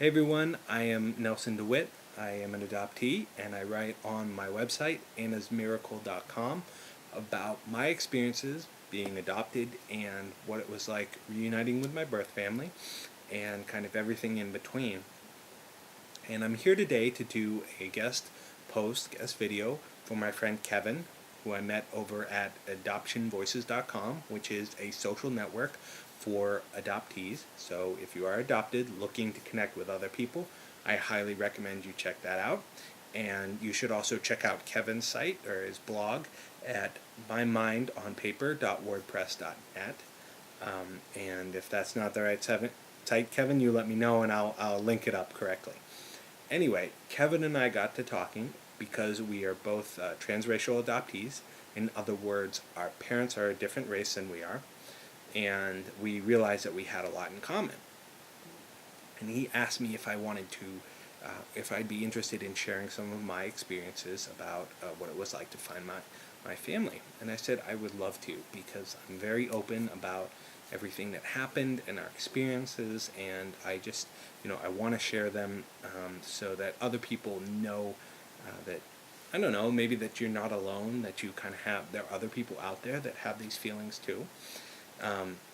Hey everyone, I am Nelson DeWitt. I am an adoptee and I write on my website, annasmiracle.com, about my experiences being adopted and what it was like reuniting with my birth family and kind of everything in between. And I'm here today to do a guest video for my friend Kevin, who I met over at adoptionvoices.com, which is a social network for adoptees. So if you are adopted looking to connect with other people, I highly recommend you check that out. And you should also check out Kevin's site or his blog at mymindonpaper.wordpress.net. And if that's not the right site, Kevin, you let me know and I'll link it up correctly. Anyway, Kevin and I got to talking because we are both transracial adoptees. In other words, our parents are a different race than we are, and we realized that we had a lot in common. And he asked me if I wanted to, if I'd be interested in sharing some of my experiences about what it was like to find my family. And I said I would love to, because I'm very open about everything that happened and our experiences, and I just, I want to share them so that other people know that, I don't know, maybe that you're not alone, that you kind of have, there are other people out there that have these feelings too.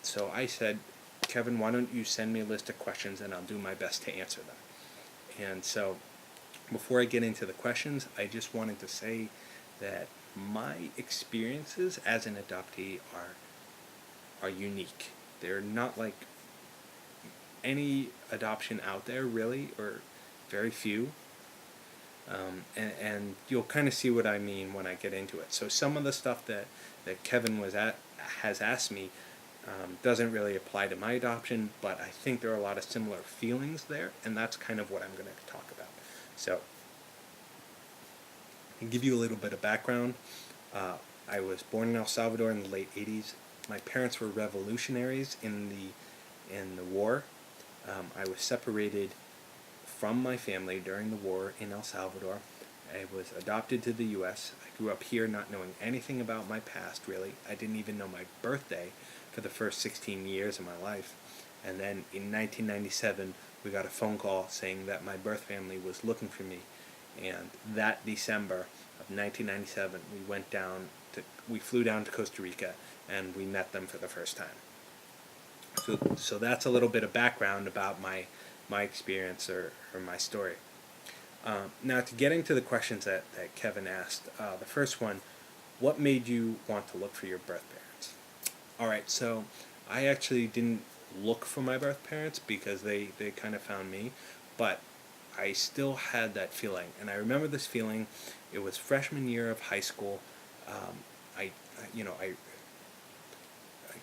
So I said, Kevin, why don't you send me a list of questions and I'll do my best to answer them. And so before I get into the questions, I just wanted to say that my experiences as an adoptee are unique. They're not like any adoption out there, really, or very few. And you'll kind of see what I mean when I get into it. So some of the stuff that Kevin has asked me doesn't really apply to my adoption, but I think there are a lot of similar feelings there, and that's kind of what I'm going to talk about. So, to give you a little bit of background, I was born in El Salvador in the late 80s. My parents were revolutionaries in the war. I was separated from my family during the war in El Salvador. I was adopted to the U.S. I grew up here not knowing anything about my past, really. I didn't even know my birthday for the first 16 years of my life. And then in 1997, we got a phone call saying that my birth family was looking for me. And that December of 1997, we flew down to Costa Rica and we met them for the first time. So that's a little bit of background about my experience or my story. Now, to get into the questions that Kevin asked, the first one, what made you want to look for your birth parents? All right, so I actually didn't look for my birth parents because they kind of found me, but I still had that feeling, and I remember this feeling. It was freshman year of high school. I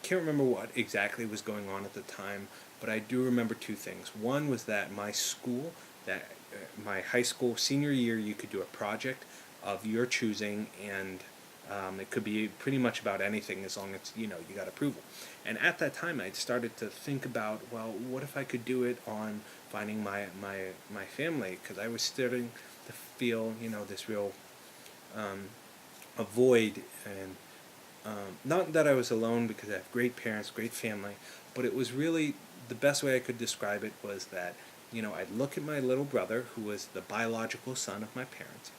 can't remember what exactly was going on at the time, but I do remember two things. One was that my high school senior year, you could do a project of your choosing, and it could be pretty much about anything as long as you got approval. And at that time, I'd started to think about, well, what if I could do it on finding my family? Because I was starting to feel this real a void, and not that I was alone, because I have great parents, great family, but it was really, the best way I could describe it was that I'd look at my little brother, who was the biological son of my parents,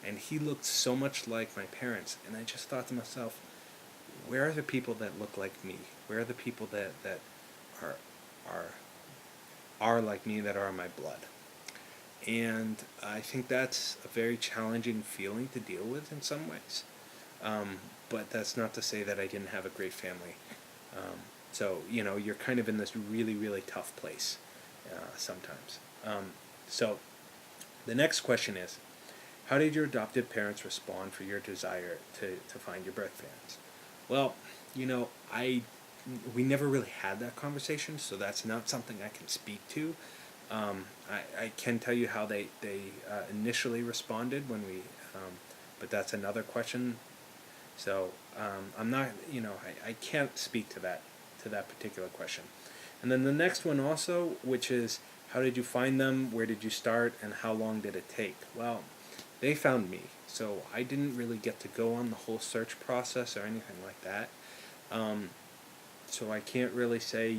and he looked so much like my parents, and I just thought to myself, where are the people that look like me? Where are the people that are like me, that are in my blood? And I think that's a very challenging feeling to deal with in some ways. But that's not to say that I didn't have a great family. So you're kind of in this really, really tough place sometimes. So the next question is, how did your adopted parents respond for your desire to find your birth parents? Well, we never really had that conversation, so that's not something I can speak to. I can tell you how they initially responded when but that's another question. So I'm not, I can't speak to that particular question. And then the next one also, which is, how did you find them? Where did you start? And how long did it take? Well, they found me, so I didn't really get to go on the whole search process or anything like that. So I can't really say,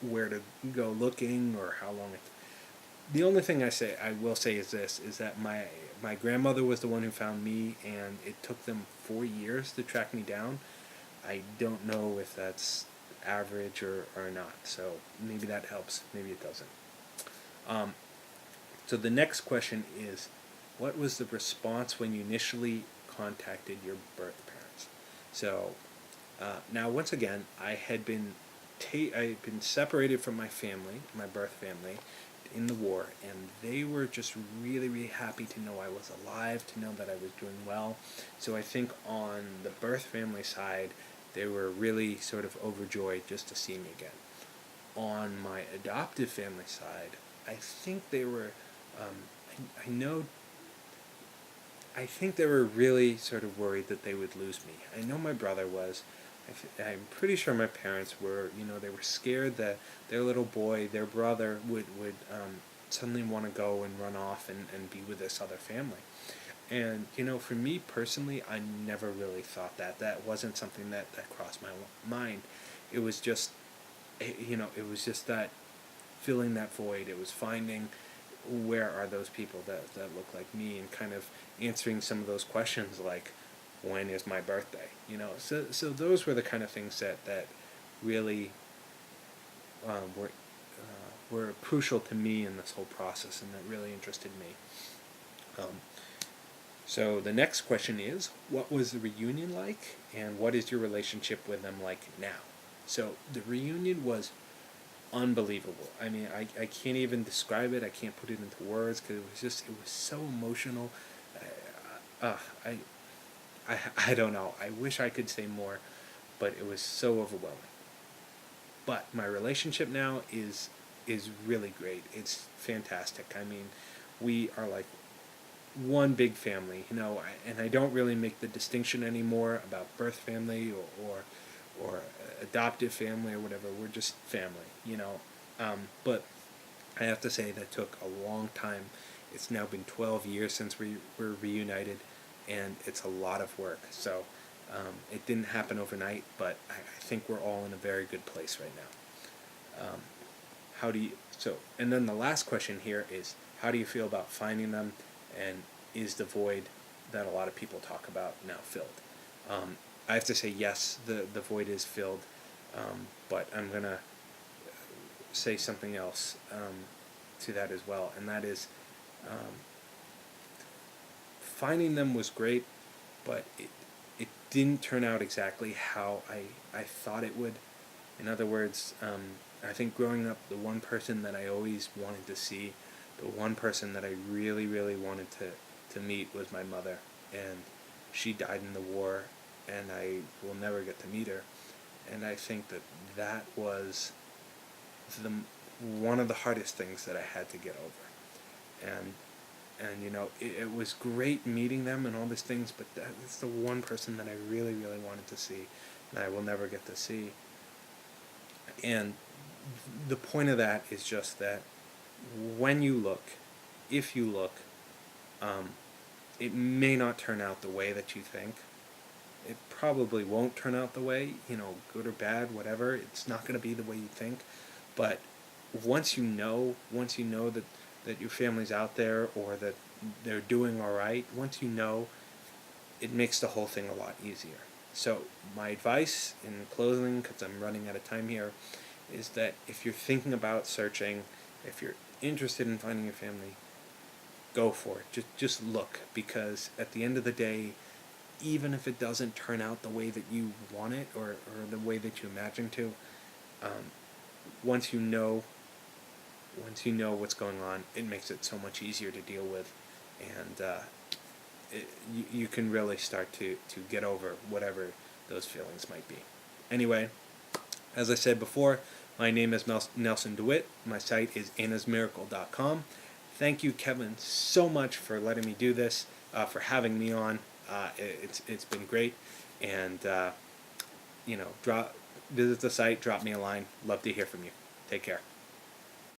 where to go looking or how long The only thing I will say is this: is that my grandmother was the one who found me, and it took them 4 years to track me down. I don't know if that's average or not. So maybe that helps. Maybe it doesn't. Um, so the next question is, what was the response when you initially contacted your birth parents? So now, once again, I had been separated from my family, my birth family, in the war, and they were just really, really happy to know I was alive, to know that I was doing well. So I think on the birth family side, they were really sort of overjoyed just to see me again. On my adoptive family side, I think they were, I know, I think they were really sort of worried that they would lose me. I know my brother was. I'm pretty sure my parents were. They were scared that their little boy, their brother, would suddenly want to go and run off and be with this other family. And for me personally, I never really thought that. That wasn't something that crossed my mind. It was just, it was just that filling that void. It was finding where are those people that look like me, and kind of answering some of those questions like, when is my birthday? So those were the kind of things that really were crucial to me in this whole process, and that really interested me. So the next question is, what was the reunion like, and what is your relationship with them like now? So the reunion was unbelievable. I mean, I can't even describe it. I can't put it into words, because it was so emotional. I I don't know. I wish I could say more, but it was so overwhelming. But my relationship now is really great. It's fantastic. I mean, we are like one big family, and I don't really make the distinction anymore about birth family or adoptive family or whatever. We're just family. But I have to say that took a long time. It's now been 12 years since we were reunited, and it's a lot of work. So it didn't happen overnight, but I think we're all in a very good place right now. How do you? So, and then the last question here is, how do you feel about finding them, and is the void that a lot of people talk about now filled? I have to say yes, the void is filled, but I'm gonna say something else to that as well, and that is, finding them was great, but it didn't turn out exactly how I thought it would. In other words, I think growing up, the one person that I always wanted to see, the one person that I really, really wanted to meet was my mother, and she died in the war, and I will never get to meet her. And I think that was the one of the hardest things that I had to get over. And it was great meeting them and all these things, but that's the one person that I really, really wanted to see, and I will never get to see. And the point of that is just that when you look, if you look, it may not turn out the way that you think. It probably won't turn out the way, good or bad, whatever. It's not going to be the way you think. But once you know that your family's out there, or that they're doing all right, once you know, it makes the whole thing a lot easier. So my advice in closing, because I'm running out of time here, is that if you're thinking about searching, if you're interested in finding your family, go for it. Just look, because at the end of the day, even if it doesn't turn out the way that you want it, or the way that you imagine to, once you know what's going on, it makes it so much easier to deal with, and you can really start to get over whatever those feelings might be. Anyway, as I said before, my name is Nelson DeWitt. My site is annasmiracle.com. Thank you, Kevin, so much for letting me do this, for having me on. It's been great, and visit the site, drop me a line. Love to hear from you. Take care.